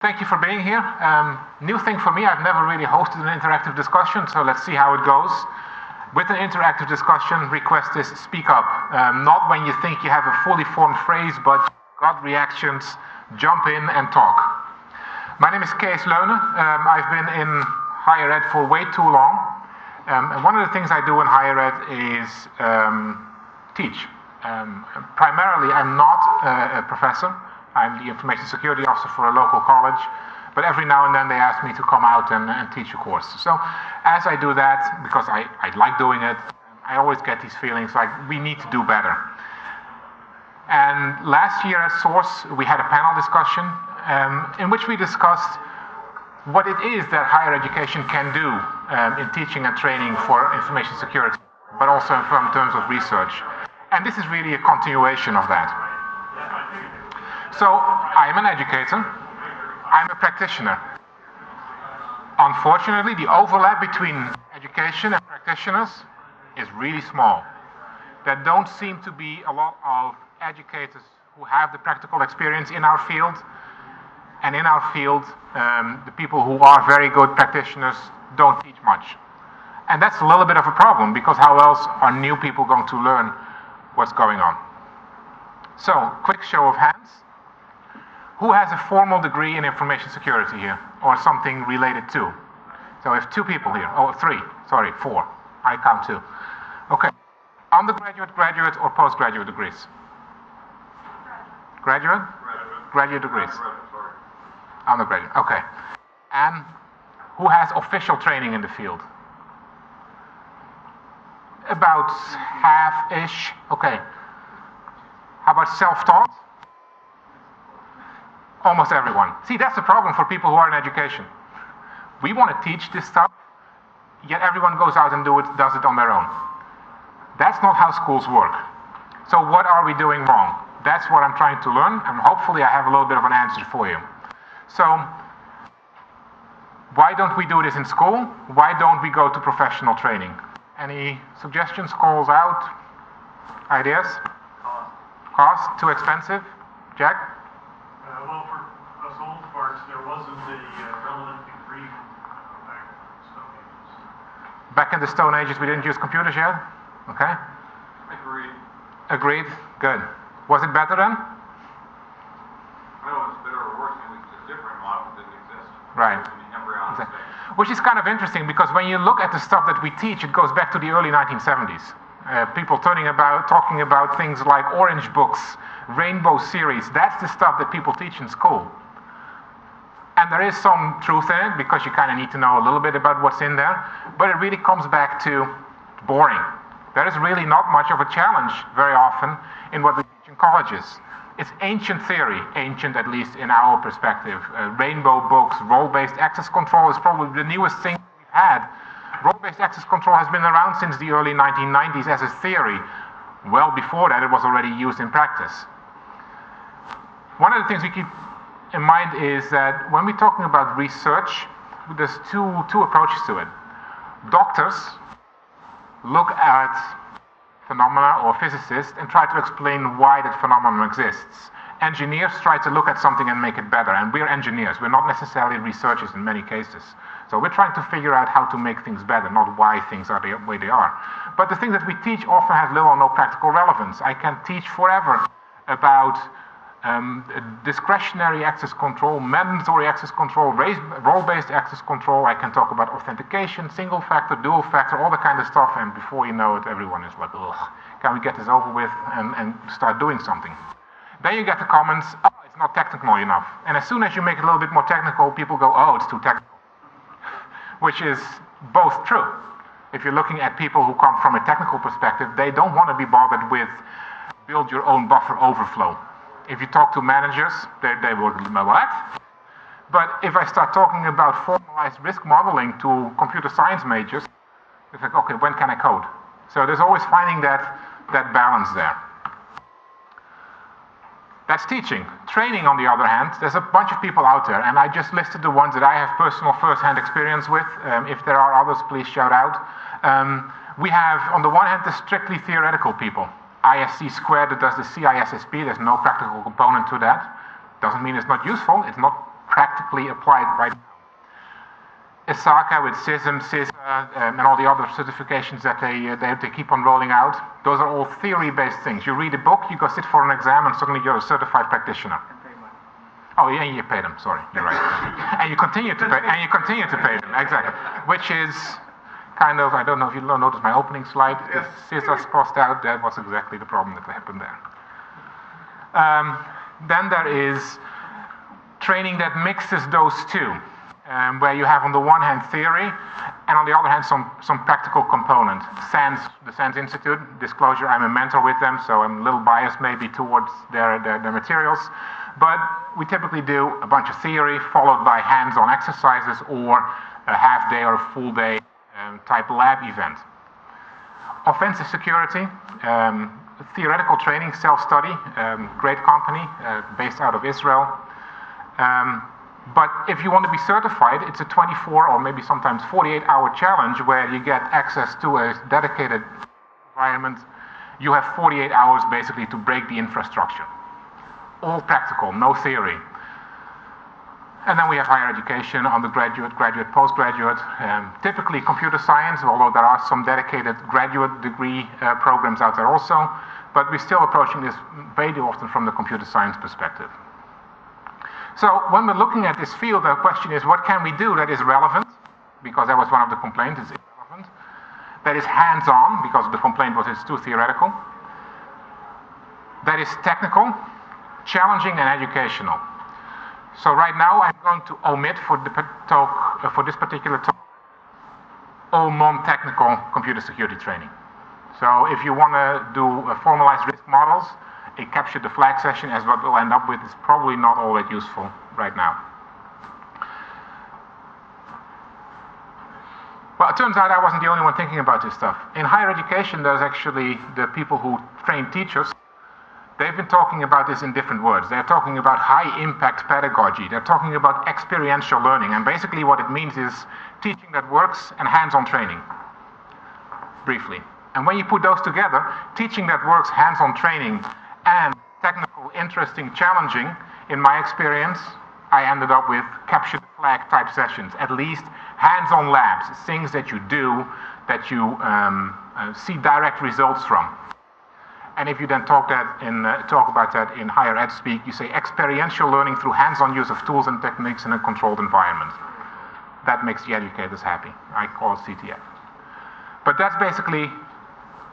Thank you for being here. New thing for me, I've never really hosted an interactive discussion, so let's see how it goes. With an interactive discussion, request is speak up. Not when you think you have a fully formed phrase, but got reactions, jump in and talk. My name is Kees Leune. I've been in higher ed for way too long. And one of the things I do in higher ed is teach. Primarily, I'm not a professor. I'm the information security officer for a local college, but every now and then they ask me to come out and teach a course. So as I do that, because I like doing it, I always get these feelings like we need to do better. And last year at Source, we had a panel discussion in which we discussed what it is that higher education can do in teaching and training for information security, but also in terms of research. And this is really a continuation of that. So, I'm an educator, I'm a practitioner. Unfortunately, the overlap between education and practitioners is really small. There don't seem to be a lot of educators who have the practical experience in our field. And in our field, the people who are very good practitioners don't teach much. And that's a little bit of a problem, because how else are new people going to learn what's going on? So, quick show of hands. Who has a formal degree in information security here, or something related to? So we have two people here, oh, four. I count two. Okay. Undergraduate, graduate, or postgraduate degrees? Graduate? Graduate degrees. Undergraduate, okay. And who has official training in the field? About half-ish, okay. How about self-taught? Almost everyone. See, that's the problem for people who are in education. We want to teach this stuff, yet everyone goes out and does it on their own. That's not how schools work. So what are we doing wrong? That's what I'm trying to learn, and hopefully I have a little bit of an answer for you. So, why don't we do this in school? Why don't we go to professional training? Any suggestions, calls out, ideas? Cost? Too expensive? Jack? Well, for us old farts, there wasn't a relevant degree back in the Stone Ages. Back in the Stone Ages, we didn't use computers yet? Okay. Agreed. Agreed? Good. Was it better then? No, it's better or worse. It was just different. A lot of it didn't exist. Right. Exactly. Which is kind of interesting, because when you look at the stuff that we teach, it goes back to the early 1970s. People talking about things like orange books, rainbow series. That's the stuff that people teach in school. And there is some truth in it, because you kind of need to know a little bit about what's in there. But it really comes back to boring. There is really not much of a challenge very often in what we teach in colleges. It's ancient theory, ancient at least in our perspective. Rainbow books, role-based access control is probably the newest thing we've had. Role-based access control has been around since the early 1990s as a theory. Well before that, it was already used in practice. One of the things we keep in mind is that when we're talking about research, there's two approaches to it. Doctors look at phenomena, or physicists, and try to explain why that phenomenon exists. Engineers try to look at something and make it better, and we're engineers. We're not necessarily researchers in many cases. So we're trying to figure out how to make things better, not why things are the way they are. But the thing that we teach often has little or no practical relevance. I can teach forever about discretionary access control, mandatory access control, role-based access control. I can talk about authentication, single factor, dual factor, all the kind of stuff, and before you know it, everyone is like, ugh, can we get this over with and start doing something? Then you get the comments, oh, it's not technical enough. And as soon as you make it a little bit more technical, people go, oh, it's too technical. Which is both true. If you're looking at people who come from a technical perspective, they don't want to be bothered with build your own buffer overflow. If you talk to managers, they will know what? But if I start talking about formalized risk modeling to computer science majors, it's like, okay, when can I code? So there's always finding that balance there. That's teaching. Training, on the other hand, there's a bunch of people out there, and I just listed the ones that I have personal first-hand experience with. If there are others, please shout out. We have, on the one hand, the strictly theoretical people. ISC squared that does the CISSP, there's no practical component to that. Doesn't mean it's not useful, it's not practically applied right now. ISACA with CISM, CISA, and all the other certifications that they keep on rolling out, those are all theory-based things. You read a book, you go sit for an exam, and suddenly you're a certified practitioner. Oh, yeah, you pay them. Sorry, you're right. And you continue to pay. And you continue to pay them. Exactly. Which is kind of, I don't know if you noticed my opening slide. Yes. CISA's crossed out. That was exactly the problem that happened there. Then there is training that mixes those two, where you have on the one hand theory, and on the other hand some practical component. The SANS Institute, disclosure, I'm a mentor with them, so I'm a little biased maybe towards their materials. But we typically do a bunch of theory followed by hands-on exercises or a half day or a full day type lab event. Offensive security, theoretical training, self-study, great company based out of Israel. But if you want to be certified, it's a 24 or maybe sometimes 48-hour challenge where you get access to a dedicated environment. You have 48 hours basically to break the infrastructure. All practical, no theory. And then we have higher education, undergraduate, graduate, postgraduate. Typically computer science, although there are some dedicated graduate degree programs out there also. But we're still approaching this very often from the computer science perspective. So when we're looking at this field, the question is, what can we do that is relevant? Because that was one of the complaints, it's irrelevant. That is hands-on, because the complaint was it's too theoretical. That is technical, challenging, and educational. So right now I'm going to omit for this particular talk all non-technical computer security training. So if you want to do formalized risk models, a capture the flag session as what we'll end up with is probably not all that useful right now. Well, it turns out I wasn't the only one thinking about this stuff. In higher education, there's actually the people who train teachers. They've been talking about this in different words. They're talking about high-impact pedagogy. They're talking about experiential learning. And basically what it means is teaching that works and hands-on training, briefly. And when you put those together, teaching that works, hands-on training, and technical, interesting, challenging, in my experience, I ended up with capture the flag type sessions, at least hands-on labs, things that you do, that you see direct results from. And if you then talk about that in higher ed speak, you say experiential learning through hands-on use of tools and techniques in a controlled environment. That makes the educators happy. I call it CTF. But that's basically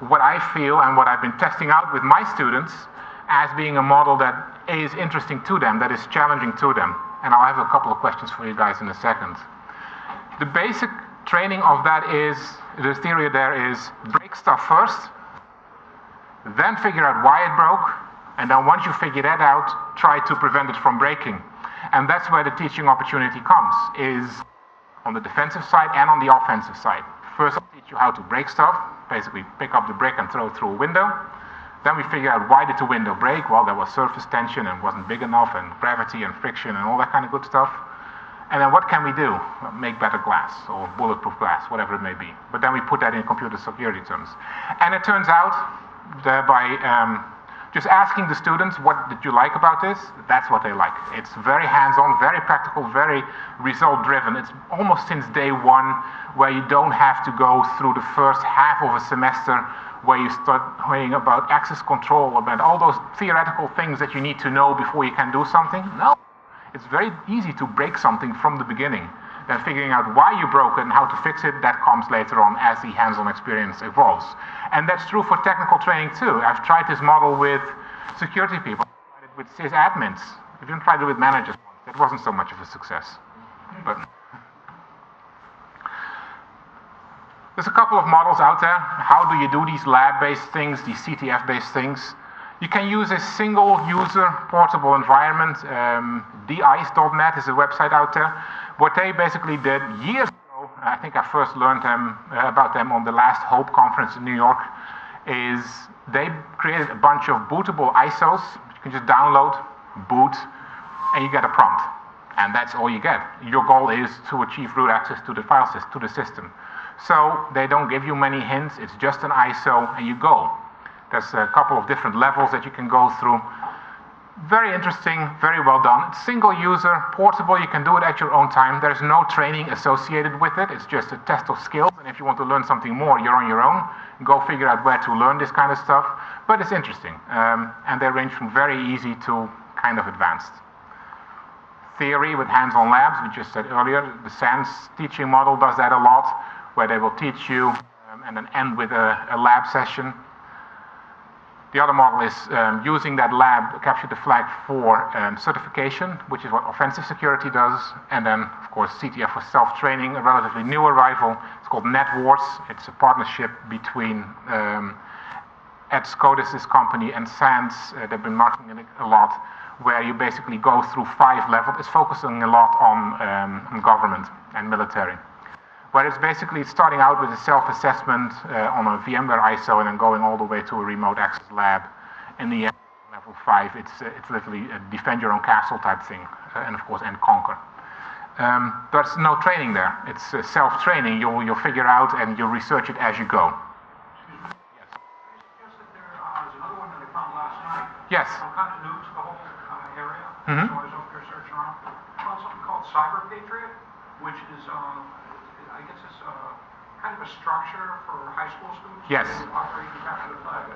what I feel and what I've been testing out with my students as being a model that is interesting to them, that is challenging to them. And I'll have a couple of questions for you guys in a second. The basic training of that is, the theory there is break stuff first, then figure out why it broke, and then once you figure that out, try to prevent it from breaking. And that's where the teaching opportunity comes, is on the defensive side and on the offensive side. First, I'll teach you how to break stuff, basically pick up the brick and throw it through a window. Then we figure out why did the window break? Well, there was surface tension and wasn't big enough, and gravity and friction and all that kind of good stuff. And then what can we do? Well, make better glass or bulletproof glass, whatever it may be. But then we put that in computer security terms. And it turns out that by just asking the students, what did you like about this? That's what they like. It's very hands-on, very practical, very result-driven. It's almost since day one where you don't have to go through the first half of a semester where you start worrying about access control, about all those theoretical things that you need to know before you can do something. No, it's very easy to break something from the beginning. Then figuring out why you broke it and how to fix it, that comes later on as the hands-on experience evolves. And that's true for technical training too. I've tried this model with security people. I tried it with sysadmins. I didn't try it with managers. That wasn't so much of a success. But there's a couple of models out there. How do you do these lab-based things, these CTF-based things? You can use a single-user portable environment. dice.net is a website out there. What they basically did years ago, I think I first learned about them on the last HOPE conference in New York, is they created a bunch of bootable ISOs. You can just download, boot, and you get a prompt. And that's all you get. Your goal is to achieve root access to the file system, to the system. So they don't give you many hints. It's just an ISO, and you go. There's a couple of different levels that you can go through. Very interesting, very well done. It's single user, portable, you can do it at your own time. There's no training associated with it, it's just a test of skills, and if you want to learn something more, you're on your own. Go figure out where to learn this kind of stuff, but it's interesting. And they range from very easy to kind of advanced. Theory with hands-on labs, we just said earlier, the SANS teaching model does that a lot, where they will teach you and then end with a lab session. The other model is using that lab, capture the flag for certification, which is what offensive security does. And then, of course, CTF for self-training, a relatively new arrival. It's called NetWars. It's a partnership between Ed Scotus' company and SANS. They've been marketing it a lot, where you basically go through 5 levels. It's focusing a lot on government and military. Where it's basically starting out with a self-assessment on a VMware ISO and then going all the way to a remote access lab. In the end, level 5, it's literally a defend your own castle type thing, and of course, and conquer. There's no training there. It's self-training. You'll figure out and you'll research it as you go. Yes. There's another one that I found last night. Yes. I'm kind of new to the whole area, Mm-hmm. so I was up there searching around. I found something called Cyber Patriot, which is, I guess it's kind of a structure for high school students. Yes. To operate and capture the flag.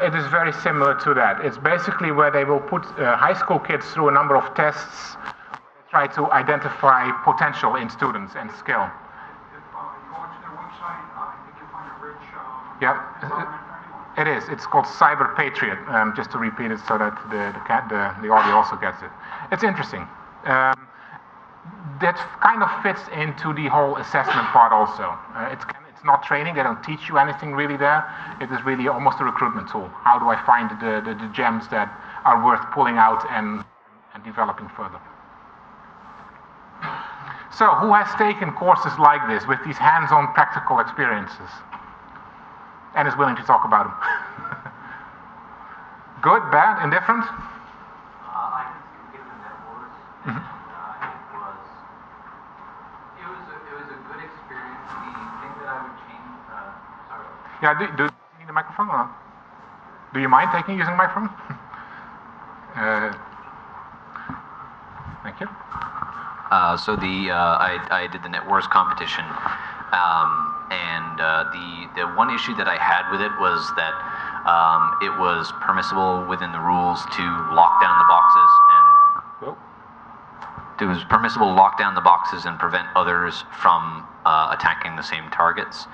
It is very similar to that. It's basically where they will put high school kids through a number of tests, try to identify potential in students and skill. If you go onto their website, I think you'll find a rich Yeah. environment for anyone. It is. It's called Cyber Patriot, just to repeat it so that the audio also gets it. It's interesting. That kind of fits into the whole assessment part also. It's not training, they don't teach you anything really there. It is really almost a recruitment tool. How do I find the gems that are worth pulling out and developing further? So, who has taken courses like this with these hands-on practical experiences? And is willing to talk about them? Good, bad, indifferent? I can give the networks. Mm-hmm. It was a good experience. The thing that I would change, sorry. Yeah, do you need a microphone or not? Do you mind using the microphone? Thank you. So I did the NetWars competition, and the one issue that I had with it was that it was permissible within the rules to lock down the boxes and it was permissible to lock down the boxes and prevent others from attacking the same targets,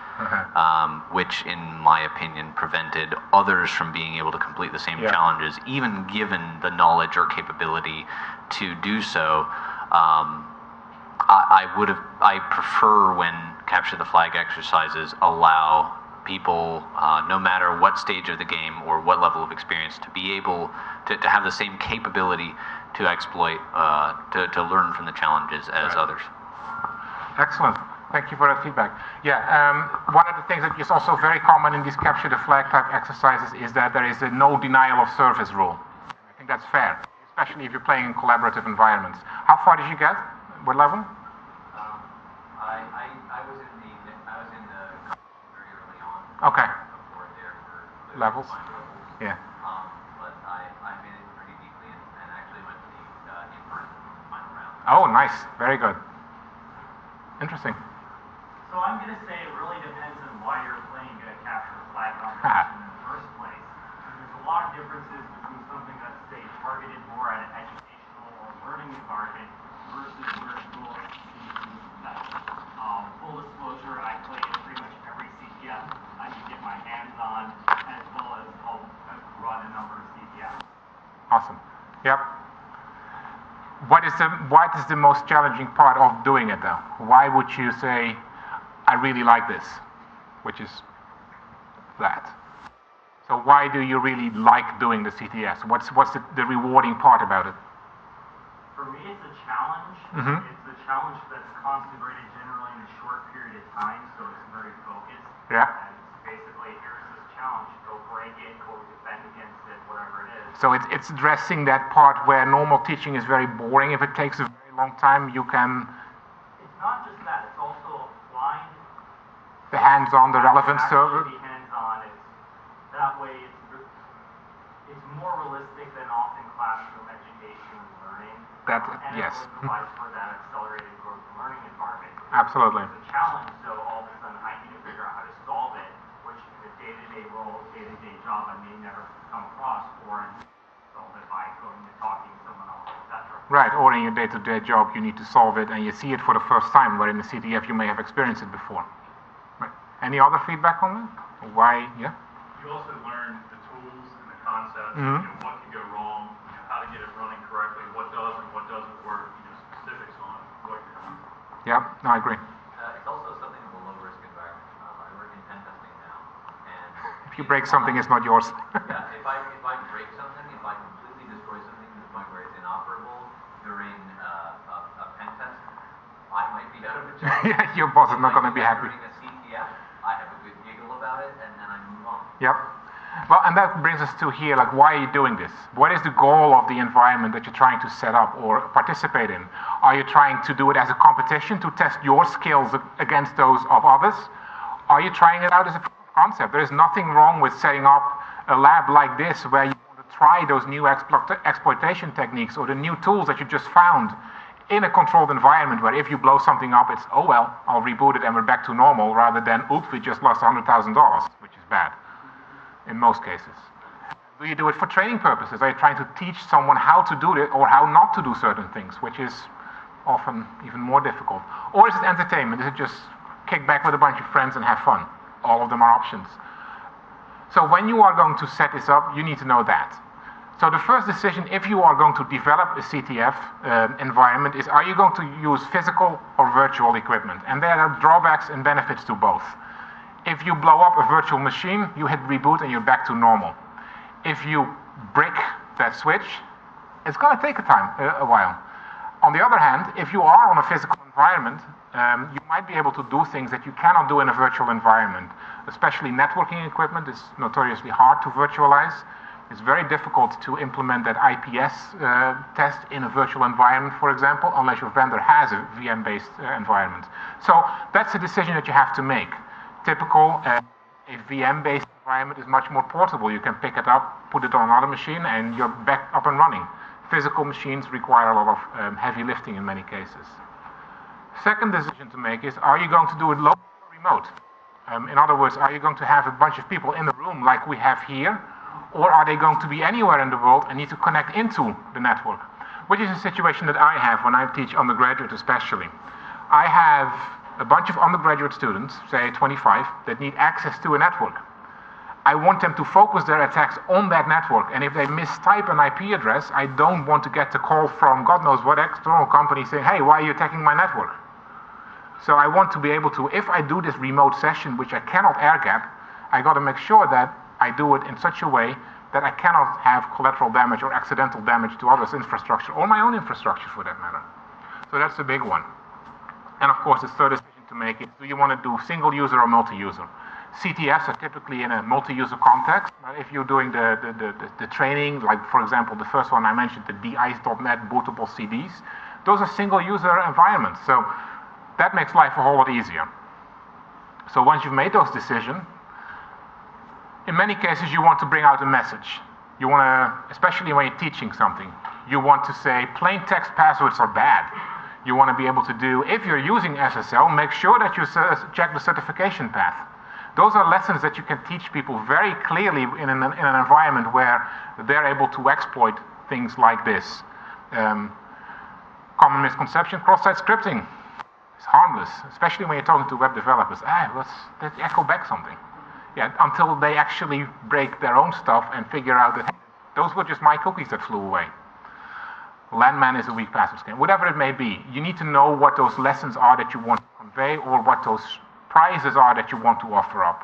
which, in my opinion, prevented others from being able to complete the same challenges, even given the knowledge or capability to do so. I prefer when capture the flag exercises allow people, no matter what stage of the game or what level of experience, to be able to have the same capability to exploit, to learn from the challenges as others. Excellent. Thank you for that feedback. Yeah, one of the things that is also very common in these capture the flag type exercises is that there is a no denial of service rule. I think that's fair, especially if you're playing in collaborative environments. How far did you get? What level? I was in the competition very early on. Okay. Before there were Levels? levels. Yeah. But I made it pretty deeply and actually went to the in-person final round. Oh, nice. Very good. Interesting. So I'm going to say it really depends on why you're playing a capture the flag competition in the first place. There's a lot of differences between something that's, say, targeted more at an educational or learning environment versus where schools see that. Full disclosure, I play in pretty much every CTF I can get my hands on, as well as I'll run a number of CTFs. Awesome. Yep. What is the most challenging part of doing it though? Why would you say, I really like this, which is that? So why do you really like doing the CTS? What's the rewarding part about it? For me, it's a challenge. Mm-hmm. It's a challenge that's concentrated generally in a short period of time, so it's very focused. Yeah. And it's basically, here's this challenge, go break it, go defend against it, whatever it is. So it's addressing that part where normal teaching is very boring. If it takes a very long time, you can... It's not just that, it's also applying The hands-on, the relevant server. server. Be hands-on. That way, it's more realistic than often classroom education and learning. And Yes. it provides for that accelerated growth and learning environment. Absolutely. It's a challenge, so all of a sudden I need to figure out how to solve it, which in a day-to-day role, day-to-day job, I may never come across, or solve it by going to talking to someone else, etc. Right, or in your day-to-day job, you need to solve it and you see it for the first time, where in the CTF you may have experienced it before. Right. Any other feedback on that? Why, yeah? You also learn the tools and the concepts, Mhm. What can go wrong, how to get it running correctly, what does and what doesn't work, specifics on what you're doing. Yeah, no, I agree. It's also something of a low-risk environment. I work in pen testing now, and If you break something, it's not yours. yeah, if I break something, if I completely destroy something to the point where it's inoperable during a pen test, I might be out of a job. Yeah, your boss is not going to be happy. During a CTF, I have a good giggle about it, and then I move on. Yep. Well, and that brings us to here, like, why are you doing this? What is the goal of the environment that you're trying to set up or participate in? Are you trying to do it as a competition to test your skills against those of others? Are you trying it out as a proof of concept? There is nothing wrong with setting up a lab like this where you want to try those new exploitation techniques or the new tools that you just found in a controlled environment where if you blow something up, it's, oh well, I'll reboot it and we're back to normal, rather than, oops, we just lost $100,000, which is bad in most cases. Do you do it for training purposes? Are you trying to teach someone how to do it or how not to do certain things, which is often even more difficult? Or is it entertainment? Is it just kick back with a bunch of friends and have fun? All of them are options. So when you are going to set this up, you need to know that. So the first decision, if you are going to develop a CTF environment, is are you going to use physical or virtual equipment? And there are drawbacks and benefits to both. If you blow up a virtual machine, you hit reboot and you're back to normal. If you brick that switch, it's going to take a while. On the other hand, if you are on a physical environment, you might be able to do things that you cannot do in a virtual environment. Especially networking equipment is notoriously hard to virtualize. It's very difficult to implement that IPS test in a virtual environment, for example, unless your vendor has a VM-based environment. So that's a decision that you have to make. Typical, a VM-based environment is much more portable. You can pick it up, put it on another machine, and you're back up and running. Physical machines require a lot of heavy lifting in many cases. Second decision to make is, are you going to do it local or remote? In other words, are you going to have a bunch of people in the room like we have here, or are they going to be anywhere in the world and need to connect into the network? Which is a situation that I have when I teach undergraduate especially. I have a bunch of undergraduate students, say 25, that need access to a network. I want them to focus their attacks on that network, and if they mistype an IP address, I don't want to get the call from God knows what external company saying, hey, why are you attacking my network? So I want to be able to, if I do this remote session, which I cannot air gap, I got to make sure that I do it in such a way that I cannot have collateral damage or accidental damage to others' infrastructure, or my own infrastructure for that matter. So that's a big one. And of course, the third decision to make is, do you want to do single user or multi-user? CTFs are typically in a multi-user context. If you're doing the training, like for example, the first one I mentioned, the dice.net bootable CDs, those are single user environments. So that makes life a whole lot easier. So once you've made those decisions, in many cases you want to bring out a message. You want to, especially when you're teaching something, you want to say plain text passwords are bad. You want to be able to do, if you're using SSL, make sure that you check the certification path. Those are lessons that you can teach people very clearly in an environment where they're able to exploit things like this. Common misconception, cross-site scripting is harmless, especially when you're talking to web developers. Let's echo back something. Yeah, until they actually break their own stuff and figure out that, hey, those were just my cookies that flew away. Landman is a weak password scan. Whatever it may be, you need to know what those lessons are that you want to convey or what those prizes are that you want to offer up.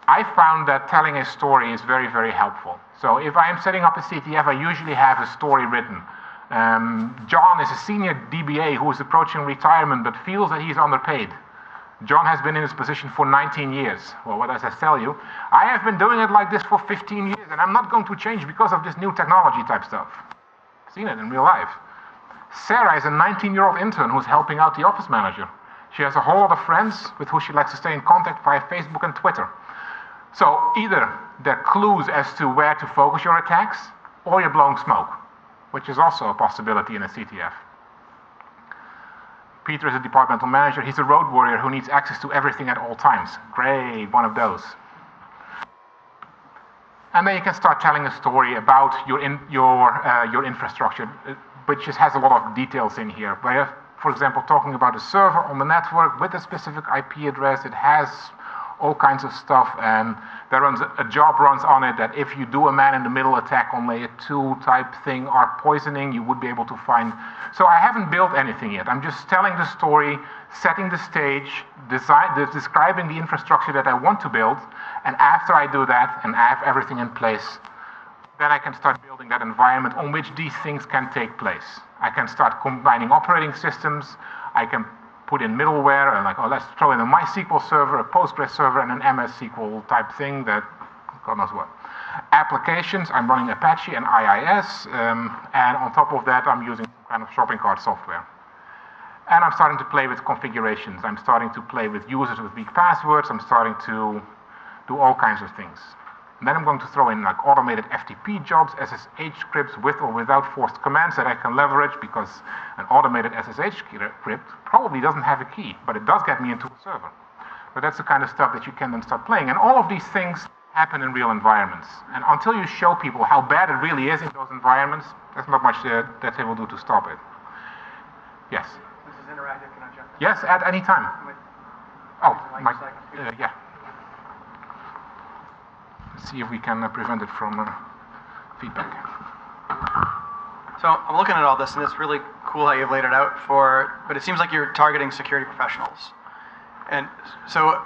I found that telling a story is very, very helpful. So if I am setting up a CTF, I usually have a story written. John is a senior DBA who is approaching retirement but feels that he's underpaid. John has been in this position for 19 years. Well, what does that tell you? I have been doing it like this for 15 years and I'm not going to change because of this new technology type stuff. Seen it in real life. Sarah is a 19-year-old intern who's helping out the office manager. She has a whole lot of friends with who she likes to stay in contact via Facebook and Twitter. So either they're clues as to where to focus your attacks, or you're blowing smoke, which is also a possibility in a CTF. Peter is a departmental manager. He's a road warrior who needs access to everything at all times. Great, one of those. And then you can start telling a story about your infrastructure, which just has a lot of details in here. Where, for example, talking about a server on the network with a specific IP address, it has all kinds of stuff, and a job runs on it that if you do a man-in-the-middle attack on layer 2 type thing or poisoning, you would be able to find. So I haven't built anything yet. I'm just telling the story, setting the stage, describing the infrastructure that I want to build, and after I do that and I have everything in place, then I can start building that environment on which these things can take place. I can start combining operating systems. I can put in middleware and let's throw in a MySQL server, a Postgres server, and an MS SQL type thing that God knows what. Applications, I'm running Apache and IIS, and on top of that, I'm using some kind of shopping cart software. And I'm starting to play with configurations. I'm starting to play with users with weak passwords. I'm starting to do all kinds of things. And then I'm going to throw in automated FTP jobs, SSH scripts with or without forced commands that I can leverage, because an automated SSH script probably doesn't have a key, but it does get me into a server. So that's the kind of stuff that you can then start playing. And all of these things happen in real environments. And until you show people how bad it really is in those environments, there's not much that they will do to stop it. Yes? This is interactive, can I jump in? Yes, at any time. Oh, yeah. Let's see if we can prevent it from feedback. So I'm looking at all this, and it's really cool how you've laid it out but it seems like you're targeting security professionals. And so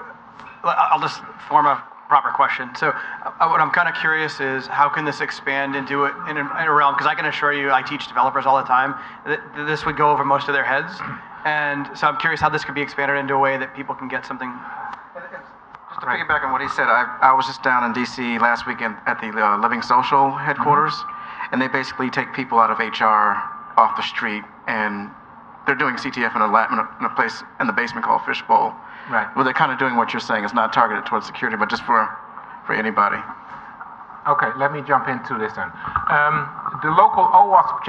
I'll just form a proper question. So what I'm kind of curious is, how can this expand into in a realm, because I can assure you, I teach developers all the time, that this would go over most of their heads. And so I'm curious how this could be expanded into a way that people can get something. Just to piggyback on what he said, I was just down in DC last weekend at the Living Social headquarters, and they basically take people out of HR off the street, and they're doing CTF in a place in the basement called Fishbowl. Right. Well, they're kind of doing what you're saying. It's not targeted towards security, but just for anybody. Okay, let me jump into this then. The local OWASP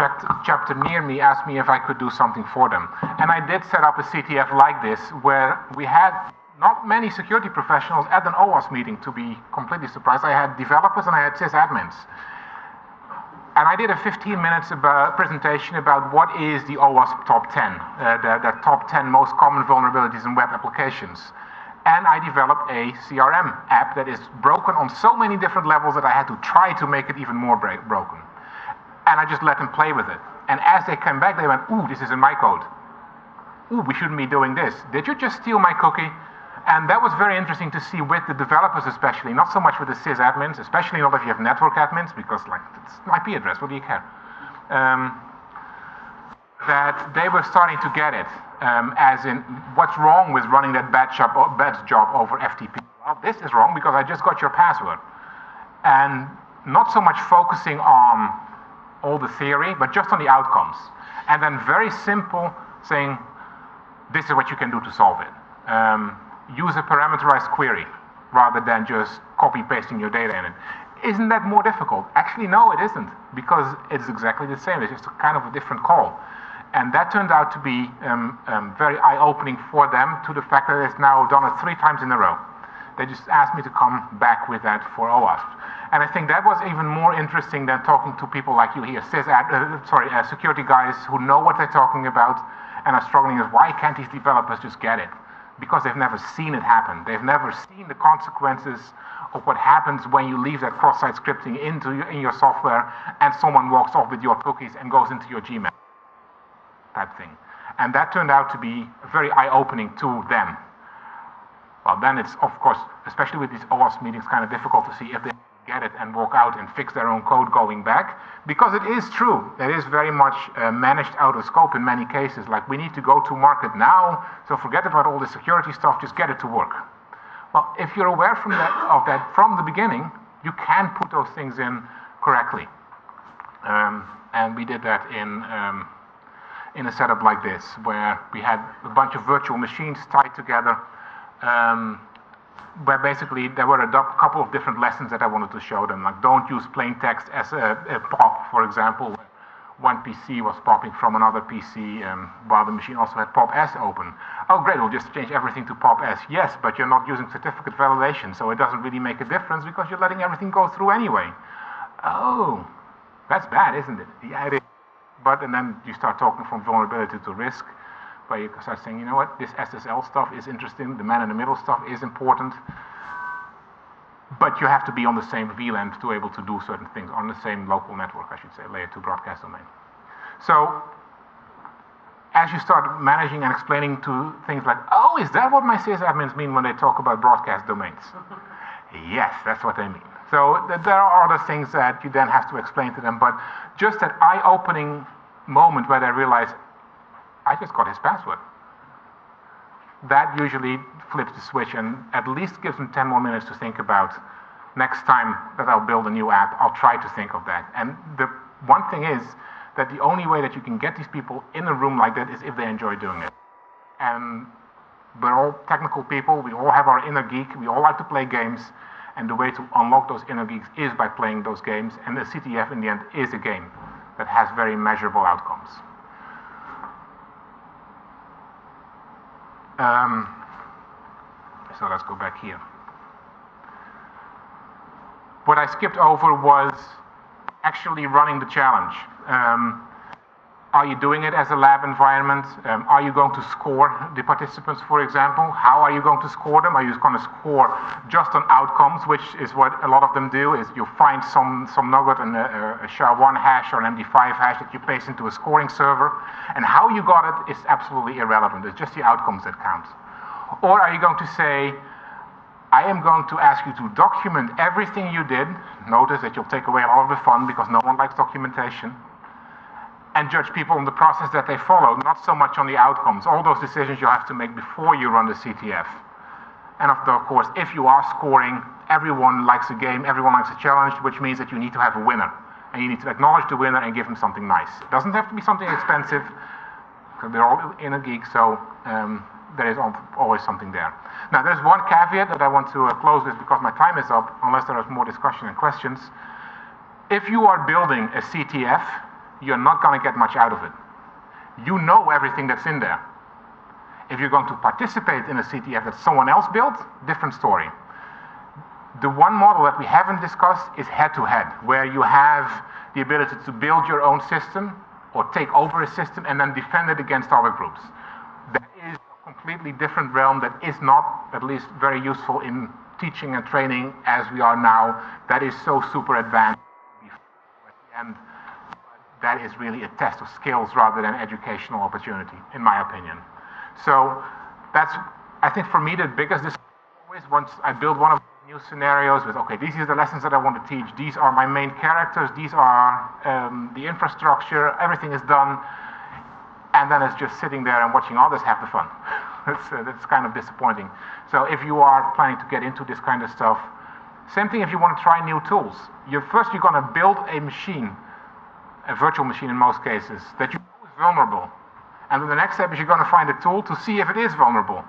chapter near me asked me if I could do something for them. And I did set up a CTF like this, where we had not many security professionals at an OWASP meeting, to be completely surprised. I had developers and I had sysadmins. And I did a 15 minutes presentation about what is the OWASP top 10, the top 10 most common vulnerabilities in web applications. And I developed a CRM app that is broken on so many different levels that I had to try to make it even more broken. And I just let them play with it. And as they came back, they went, ooh, this is in my code. Ooh, we shouldn't be doing this. Did you just steal my cookie? And that was very interesting to see with the developers especially, not so much with the sysadmins, especially not if you have network admins, because it's an IP address, what do you care? That they were starting to get it, as in, what's wrong with running that bad job over FTP? Well, this is wrong because I just got your password. And not so much focusing on all the theory, but just on the outcomes. And then very simple, saying, this is what you can do to solve it. Use a parameterized query rather than just copy pasting your data in it. Isn't that more difficult? Actually, no, it isn't, because it's exactly the same. It's just a kind of a different call. And that turned out to be very eye-opening for them, to the fact that it's now done it 3 times in a row. They just asked me to come back with that for OWASP. And I think that was even more interesting than talking to people like you here, security guys who know what they're talking about and are struggling with, why can't these developers just get it? Because they've never seen it happen. They've never seen the consequences of what happens when you leave that cross-site scripting in your software and someone walks off with your cookies and goes into your Gmail type thing. And that turned out to be very eye-opening to them. Well, then it's, of course, especially with these OWASP meetings, kind of difficult to see if they get it and walk out and fix their own code going back, because it is true. It is very much managed out of scope in many cases. Like, we need to go to market now, so forget about all the security stuff, just get it to work. Well, if you're aware of that from the beginning, you can put those things in correctly. And we did that in a setup like this, where we had a bunch of virtual machines tied together, where basically there were a couple of different lessons that I wanted to show them, like don't use plain text as a pop, for example. One PC was popping from another PC while the machine also had pop S open. Oh great, we'll just change everything to pop S. Yes, but you're not using certificate validation, so it doesn't really make a difference because you're letting everything go through anyway. Oh, that's bad, isn't it? Yeah, it is. But, and then you start talking from vulnerability to risk, where you start saying, you know what, this SSL stuff is interesting, the man-in-the-middle stuff is important, but you have to be on the same VLAN to be able to do certain things, on the same local network, I should say, layer 2 broadcast domain. So, as you start managing and explaining to things like, oh, is that what my sysadmins mean when they talk about broadcast domains? Yes, that's what they mean. So there are other things that you then have to explain to them, but just that eye-opening moment where they realize, I just got his password. That usually flips the switch and at least gives them 10 more minutes to think about, next time that I'll build a new app, I'll try to think of that. And the one thing is that the only way that you can get these people in a room like that is if they enjoy doing it. And we're all technical people, we all have our inner geek, we all like to play games, and the way to unlock those inner geeks is by playing those games, and the CTF in the end is a game that has very measurable outcomes. So let's go back here. What I skipped over was actually running the challenge. Are you doing it as a lab environment? Are you going to score the participants, for example? How are you going to score them? Are you going to score just on outcomes, which is what a lot of them do, is you find some nugget and a SHA-1 hash or an MD5 hash that you paste into a scoring server, and how you got it is absolutely irrelevant. It's just the outcomes that count. Or are you going to say, I am going to ask you to document everything you did. Notice that you'll take away a lot of the fun because no one likes documentation. And judge people on the process that they follow, not so much on the outcomes. All those decisions you have to make before you run the CTF. And of course, if you are scoring, everyone likes a game, everyone likes a challenge, which means that you need to have a winner. And you need to acknowledge the winner and give him something nice. It doesn't have to be something expensive, because they're all inner geeks, so there is always something there. Now, there's one caveat that I want to close with because my time is up, unless there is more discussion and questions. If you are building a CTF, you're not going to get much out of it. You know everything that's in there. If you're going to participate in a CTF that someone else built, different story. The one model that we haven't discussed is head-to-head, where you have the ability to build your own system or take over a system and then defend it against other groups. That is a completely different realm that is not, at least, very useful in teaching and training as we are now. That is so super advanced. And that is really a test of skills rather than educational opportunity, in my opinion. So that's, I think for me, the biggest discussion always once I build one of the new scenarios with, okay, these are the lessons that I want to teach, these are my main characters, these are the infrastructure, everything is done, and then it's just sitting there and watching others have the fun. That's kind of disappointing. So if you are planning to get into this kind of stuff, same thing if you want to try new tools. First you're going to build a machine, a virtual machine in most cases, that you know is vulnerable. And then the next step is you're going to find a tool to see if it is vulnerable,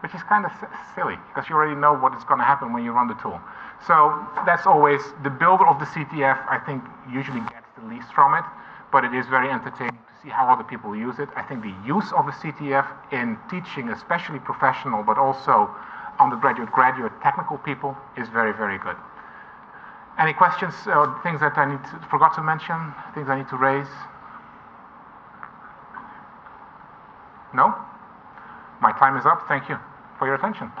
which is kind of silly, because you already know what is going to happen when you run the tool. So that's always, the builder of the CTF, I think, usually gets the least from it, but it is very entertaining to see how other people use it. I think the use of a CTF in teaching, especially professional, but also undergraduate, graduate, technical people, is very, very good. Any questions or things that I forgot to mention? Things I need to raise? No? My time is up. Thank you for your attention.